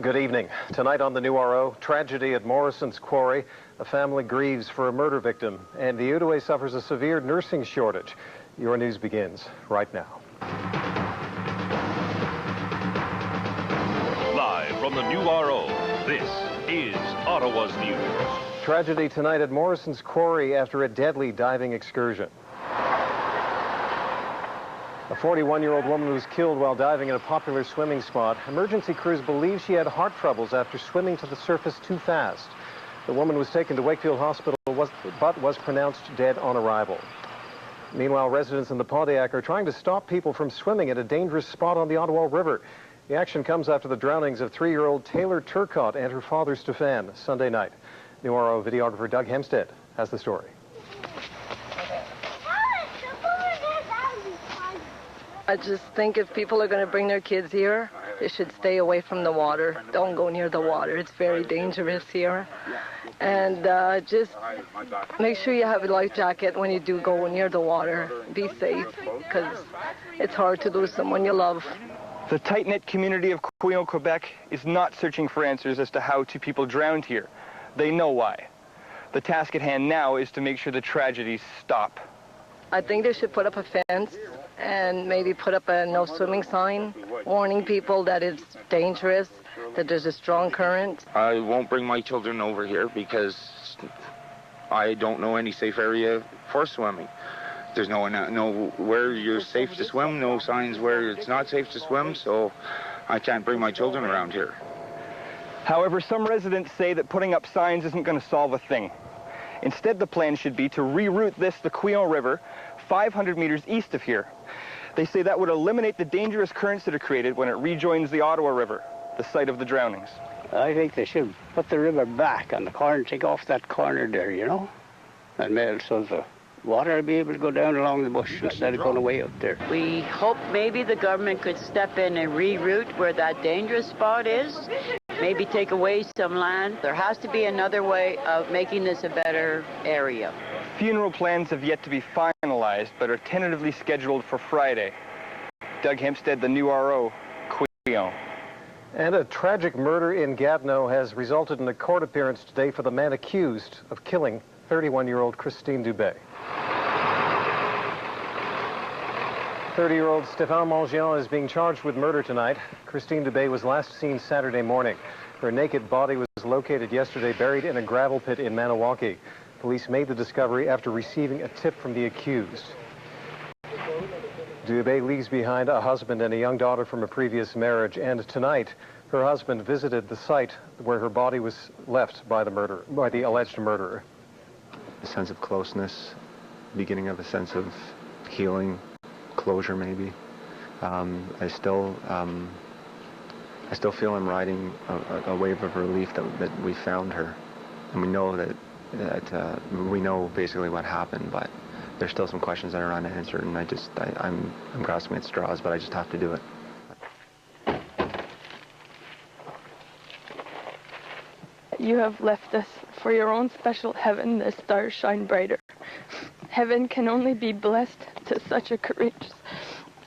Good evening. Tonight on the New RO, tragedy at Morrison's Quarry. A family grieves for a murder victim, and the Ottawa suffers a severe nursing shortage. Your news begins right now. Live from the New RO, this is Ottawa's News. Tragedy tonight at Morrison's Quarry after a deadly diving excursion. A 41-year-old woman was killed while diving in a popular swimming spot. Emergency crews believe she had heart troubles after swimming to the surface too fast. The woman was taken to Wakefield Hospital but was pronounced dead on arrival. Meanwhile, residents in the Pontiac are trying to stop people from swimming at a dangerous spot on the Ottawa River. The action comes after the drownings of 3-year-old Taylor Turcotte and her father Stefan Sunday night. New RO videographer Doug Hempstead has the story. I just think if people are going to bring their kids here, they should stay away from the water. Don't go near the water. It's very dangerous here. And just make sure you have a life jacket when you do go near the water. Be safe, because it's hard to lose someone you love. The tight-knit community of Queen, Quebec is not searching for answers as to how 2 people drowned here. They know why. The task at hand now is to make sure the tragedies stop. I think they should put up a fence and maybe put up a no swimming sign, warning people that it's dangerous, that there's a strong current. I won't bring my children over here because I don't know any safe area for swimming. There's no where you're safe to swim, no signs where it's not safe to swim, so I can't bring my children around here. However, some residents say that putting up signs isn't going to solve a thing. Instead, the plan should be to reroute the Queen River 500 meters east of here. They say that would eliminate the dangerous currents that are created when it rejoins the Ottawa River, the site of the drownings. I think they should put the river back on the corner, take off that corner there, you know, and so the water will be able to go down along the bush instead of going away out there. We hope maybe the government could step in and reroute where that dangerous spot is, maybe take away some land. There has to be another way of making this a better area. Funeral plans have yet to be finalized, but are tentatively scheduled for Friday. Doug Hempstead, the New RO, Queen. And a tragic murder in Gatineau has resulted in a court appearance today for the man accused of killing 31-year-old Christine Dubé. 30-year-old Stéphane Mangian is being charged with murder tonight. Christine Dubé was last seen Saturday morning. Her naked body was located yesterday, buried in a gravel pit in Maniwaki. Police made the discovery after receiving a tip from the accused. Dubé leaves behind a husband and a young daughter from a previous marriage, and tonight her husband visited the site where her body was left by the alleged murderer. A sense of closeness, beginning of a sense of healing, closure maybe. I still feel I'm riding a wave of relief that we found her, and we know that we know basically what happened, but there's still some questions that are unanswered, and I'm grasping at straws, but I just have to do it. You have left us for your own special heaven. The stars shine brighter. Heaven can only be blessed to such a courageous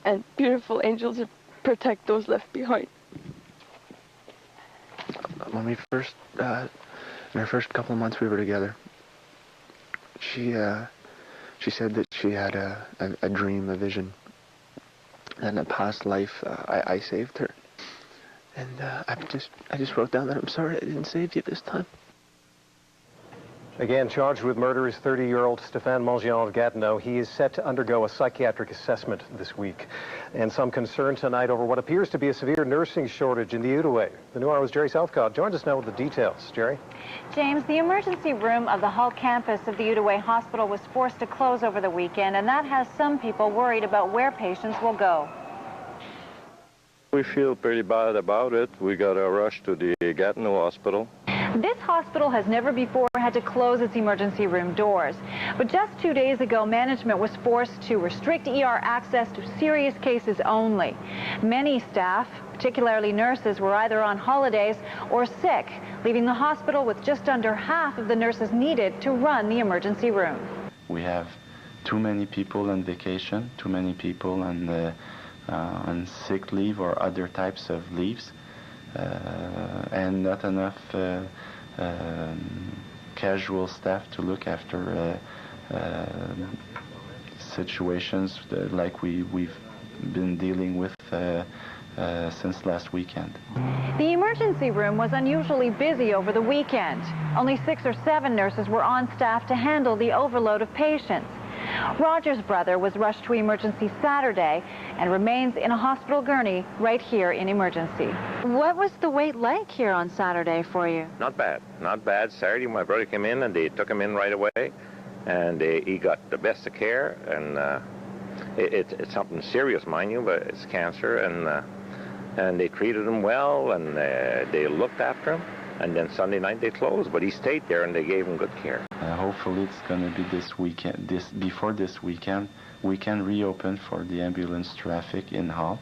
and beautiful angel to protect those left behind. When we first, in our first couple of months we were together, she said that she had a dream, a vision, and a past life. I saved her, and I just wrote down that I'm sorry I didn't save you this time. Again, charged with murder is 30-year-old Stéphane Mangian of Gatineau. He is set to undergo a psychiatric assessment this week. And some concern tonight over what appears to be a severe nursing shortage in the Outaouais. The New RO's Jerry Southcott joins us now with the details. Jerry? James, the emergency room of the Hull campus of the Outaouais Hospital was forced to close over the weekend, and that has some people worried about where patients will go. We feel pretty bad about it. We got a rush to the Gatineau Hospital. This hospital has never before had to close its emergency room doors. But just 2 days ago, management was forced to restrict ER access to serious cases only. Many staff, particularly nurses, were either on holidays or sick, leaving the hospital with just under half of the nurses needed to run the emergency room. We have too many people on vacation, too many people on sick leave or other types of leaves. and not enough casual staff to look after situations like we've been dealing with since last weekend. The emergency room was unusually busy over the weekend. Only 6 or 7 nurses were on staff to handle the overload of patients. Roger's brother was rushed to emergency Saturday and remains in a hospital gurney right here in emergency. What was the wait like here on Saturday for you? Not bad, not bad. Saturday my brother came in and they took him in right away, and he got the best of care, and it's something serious, mind you, but it's cancer, and they treated him well, and they looked after him, and then Sunday night they closed, but he stayed there and they gave him good care. Hopefully it's going to be this weekend. Before this weekend, we can reopen for the ambulance traffic in Hull.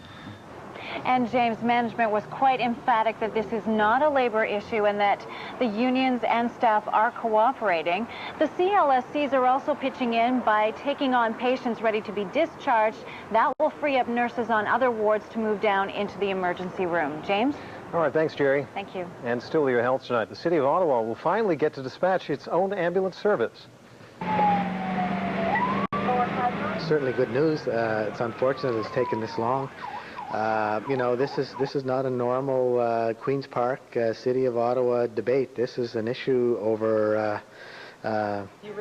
And James, management was quite emphatic that this is not a labor issue and that the unions and staff are cooperating. The CLSCs are also pitching in by taking on patients ready to be discharged. That will free up nurses on other wards to move down into the emergency room. James? All right, thanks, Jerry. Thank you. And still to your health tonight. The city of Ottawa will finally get to dispatch its own ambulance service. Certainly good news. It's unfortunate it's taken this long. You know, this is not a normal Queen's Park, City of Ottawa debate. This is an issue over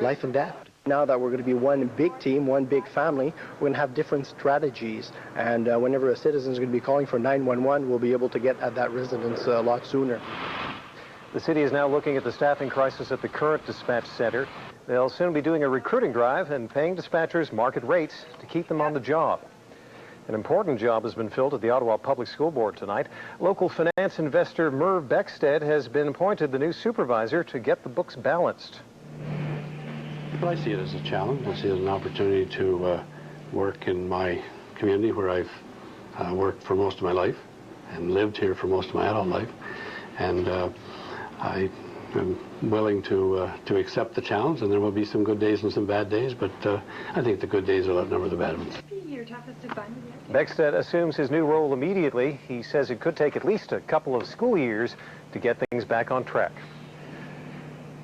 life and death. Now that we're going to be one big team, one big family, we're going to have different strategies. And whenever a citizen is going to be calling for 911, we'll be able to get at that residence a lot sooner. The city is now looking at the staffing crisis at the current dispatch center. They'll soon be doing a recruiting drive and paying dispatchers market rates to keep them on the job. An important job has been filled at the Ottawa Public School Board tonight. Local finance investor Merv Beckstead has been appointed the new supervisor to get the books balanced. Well, I see it as a challenge. I see it as an opportunity to work in my community where I've worked for most of my life and lived here for most of my adult life. And I am willing to accept the challenge, and there will be some good days and some bad days, but I think the good days will outnumber the bad ones. Beckstead assumes his new role immediately. He says it could take at least a couple of school years to get things back on track.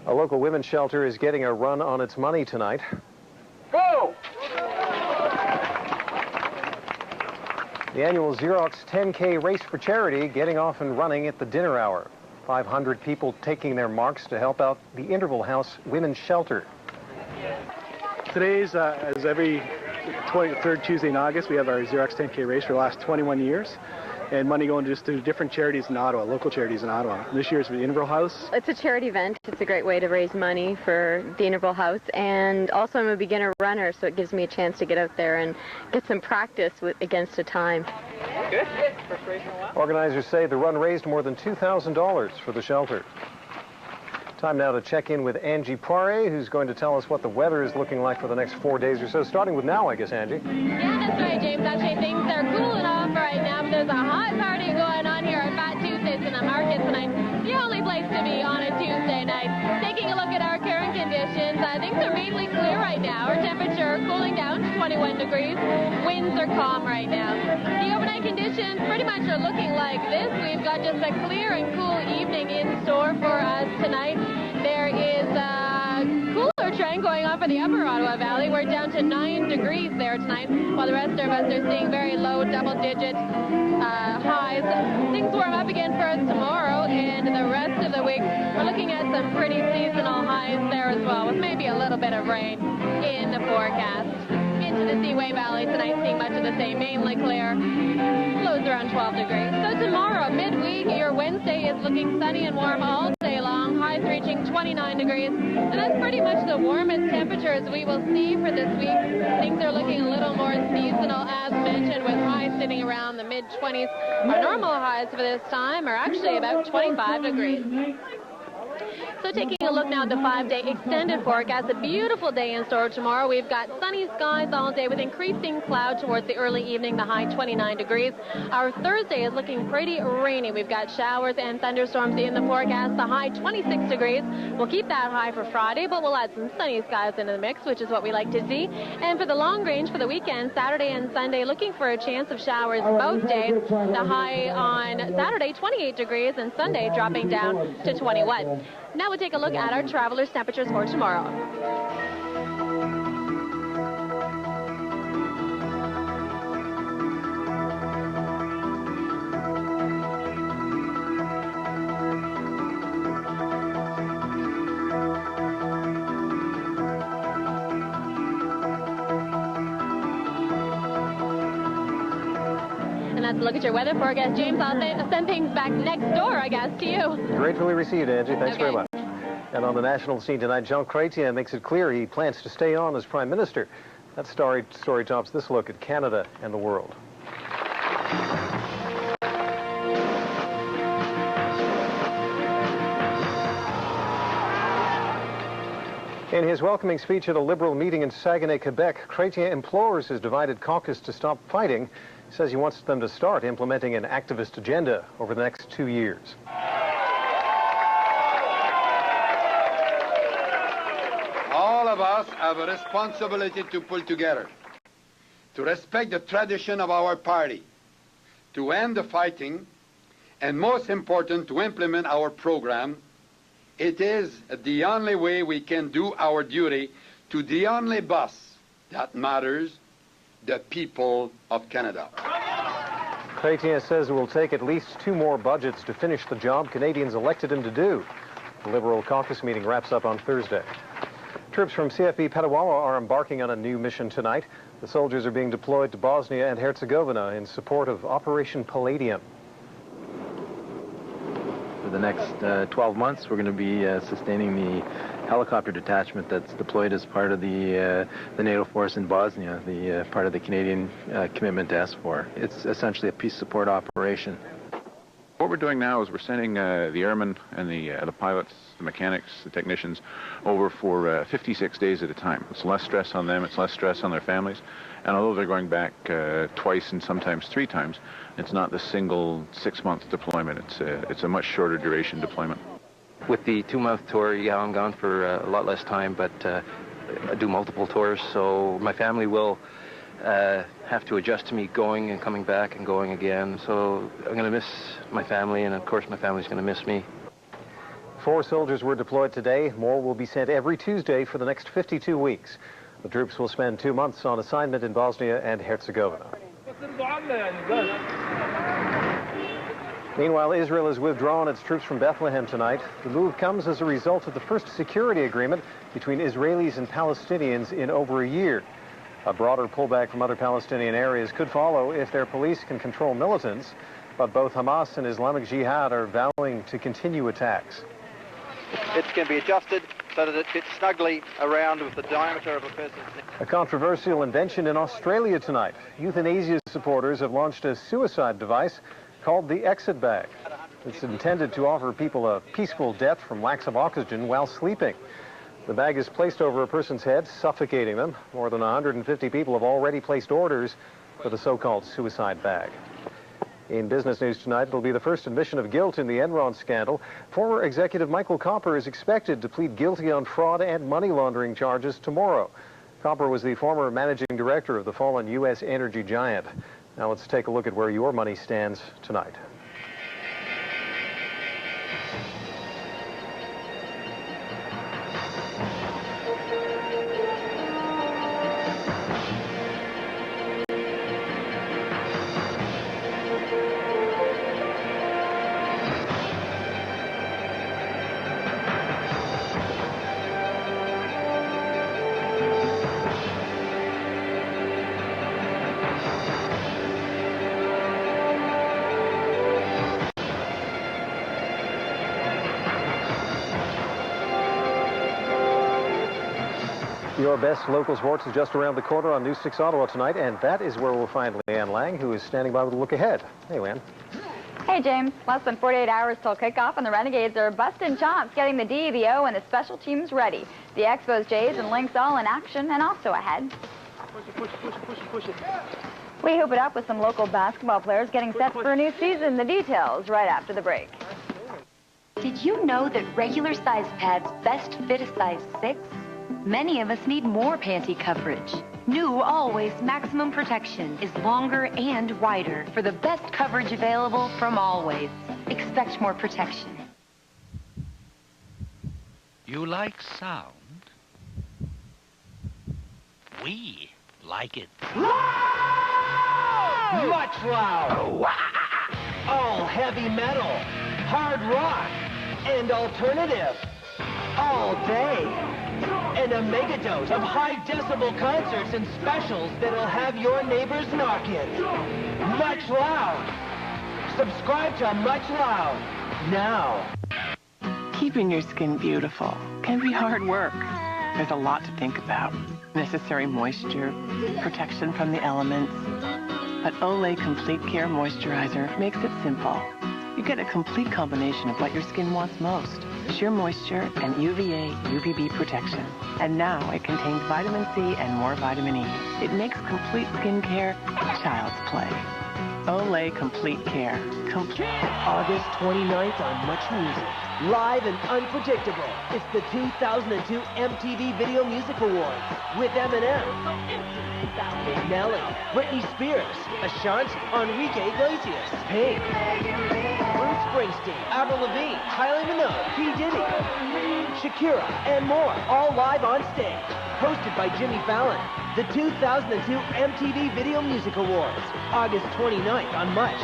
A local women's shelter is getting a run on its money tonight. Go! The annual Xerox 10K race for charity getting off and running at the dinner hour. 500 people taking their marks to help out the Interval House Women's Shelter. Today's, as every 23rd Tuesday in August, we have our Xerox 10K race for the last 21 years. And money going just to different charities in Ottawa, local charities in Ottawa. This year's for the Interval House. It's a charity event. It's a great way to raise money for the Interval House. And also I'm a beginner runner, so it gives me a chance to get out there and get some practice against a time. Good. Organizers say the run raised more than $2,000 for the shelter. Time now to check in with Angie Poirier, who's going to tell us what the weather is looking like for the next 4 days or so, starting with now, I guess, Angie. Yeah, that's right, James. Actually, things are cooling off right now, but there's a hot party going on here at Fat Tuesdays in the market tonight. The only place to be on a Tuesday night. Taking a look at our current conditions, things are mainly clear right now. Our temperature cooling down to 21 degrees. Winds are calm right now. The overnight conditions pretty much are looking like this. We've got just a clear and cool evening in store for us tonight. There is a cooler trend going on for the upper Ottawa Valley. We're down to 9 degrees there tonight, while the rest of us are seeing very low double-digit highs. Things warm up again for us tomorrow, and the rest of the week, we're looking at some pretty seasonal highs there as well, with maybe a little bit of rain in the forecast. Into the Seaway Valley tonight, seeing much of the same, mainly clear. Lows around 12 degrees. So tomorrow, midweek, your Wednesday is looking sunny and warm all day long, highs reaching 29 degrees. And that's pretty much the warmest temperatures we will see for this week. Things are looking a little more seasonal, as mentioned, with highs sitting around the mid-20s. Our normal highs for this time are actually about 25 degrees. So taking a look now at the 5-day extended forecast, a beautiful day in store tomorrow. We've got sunny skies all day with increasing cloud towards the early evening, the high 29 degrees. Our Thursday is looking pretty rainy. We've got showers and thunderstorms in the forecast, the high 26 degrees. We'll keep that high for Friday, but we'll add some sunny skies into the mix, which is what we like to see. And for the long range for the weekend, Saturday and Sunday, looking for a chance of showers both days. The high on Saturday, 28 degrees, and Sunday dropping down to 21. Now we'll take a look at our travelers' temperatures for tomorrow. And that's a look at your weather forecast. James, I'll send things back next door, I guess, to you. Gratefully received, Angie. Thanks very much. And on the national scene tonight, Jean Chrétien makes it clear he plans to stay on as Prime Minister. That story tops this look at Canada and the world. In his welcoming speech at a Liberal meeting in Saguenay, Quebec, Chrétien implores his divided caucus to stop fighting. He says he wants them to start implementing an activist agenda over the next 2 years. All of us have a responsibility to pull together, to respect the tradition of our party, to end the fighting, and most important, to implement our program. It is the only way we can do our duty to the only boss that matters, the people of Canada. Chrétien says it will take at least 2 more budgets to finish the job Canadians elected him to do. The Liberal caucus meeting wraps up on Thursday. Troops from CFB Petawawa are embarking on a new mission tonight. The soldiers are being deployed to Bosnia and Herzegovina in support of Operation Palladium. For the next 12 months, we're going to be sustaining the helicopter detachment that's deployed as part of the NATO force in Bosnia, the part of the Canadian commitment to S4. It's essentially a peace support operation. What we're doing now is we're sending the airmen and the pilots, the mechanics, the technicians over for 56 days at a time. It's less stress on them, it's less stress on their families. And although they're going back twice and sometimes 3 times, it's not the single 6-month deployment. It's a much shorter duration deployment. With the 2-month tour, yeah, I'm gone for a lot less time, but I do multiple tours, so my family will have to adjust to me going and coming back and going again. So I'm going to miss my family, and of course my family's going to miss me. 4 soldiers were deployed today. More will be sent every Tuesday for the next 52 weeks. The troops will spend 2 months on assignment in Bosnia and Herzegovina. Meanwhile, Israel has withdrawn its troops from Bethlehem tonight. The move comes as a result of the first security agreement between Israelis and Palestinians in over a year. A broader pullback from other Palestinian areas could follow if their police can control militants, but both Hamas and Islamic Jihad are vowing to continue attacks. It can be adjusted so that it fits snugly around with the diameter of a person's neck. A controversial invention in Australia tonight. Euthanasia supporters have launched a suicide device called the Exit Bag. It's intended to offer people a peaceful death from lack of oxygen while sleeping. The bag is placed over a person's head, suffocating them. More than 150 people have already placed orders for the so-called suicide bag. In business news tonight, it'll be the first admission of guilt in the Enron scandal. Former executive Michael Copper is expected to plead guilty on fraud and money laundering charges tomorrow. Copper was the former managing director of the fallen U.S. energy giant. Now let's take a look at where your money stands tonight. Your best local sports is just around the corner on News 6 Ottawa tonight, and that is where we'll find Leanne Lang, who is standing by with a look ahead. Hey, Leanne. Hey, James. Less than 48 hours till kickoff, and the Renegades are busting chops, getting the DVO and the special teams ready. The Expos, Jays, and Lynx all in action and also ahead. Push it. We hoop it up with some local basketball players getting set for a new season. The details right after the break. Did you know that regular size pads best fit a size 6? Many of us need more panty coverage. New Always Maximum Protection is longer and wider for the best coverage available from Always. Expect more protection. You like sound? We like it. Much loud. All heavy metal, hard rock, and alternative. All day. And a megadose of high decibel concerts and specials that'll have your neighbors knocking. Much Loud. Subscribe to Much Loud now. Keeping your skin beautiful can be hard work. There's a lot to think about. Necessary moisture, protection from the elements. But Olay Complete Care Moisturizer makes it simple. You get a complete combination of what your skin wants most. Sheer moisture and UVA, UVB protection. And now it contains vitamin C and more vitamin E. It makes complete skincare child's play. Olay Complete Care. August 29th on MuchMusic. Live and unpredictable. It's the 2002 MTV Video Music Awards with Eminem, Nelly, Britney Spears, Ashanti, Enrique Iglesias, Pink, Bruce Springsteen, Avril Lavigne, Kylie Minogue, P. Diddy, Shakira, and more, all live on stage. Hosted by Jimmy Fallon. The 2002 MTV Video Music Awards, August 29th on Much.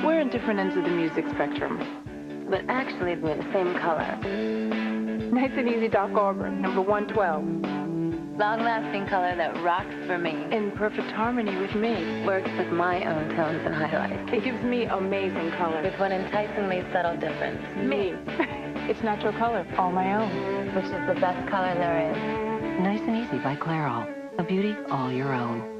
We're at different ends of the music spectrum, but actually we're the same color. Nice and easy dark auburn, number 112. Long-lasting color that rocks for me. In perfect harmony with me. Works with my own tones and highlights. It gives me amazing color. With one enticingly subtle difference. Me. It's natural color, all my own. Which is the best color there is. Nice and Easy by Clairol. A beauty all your own.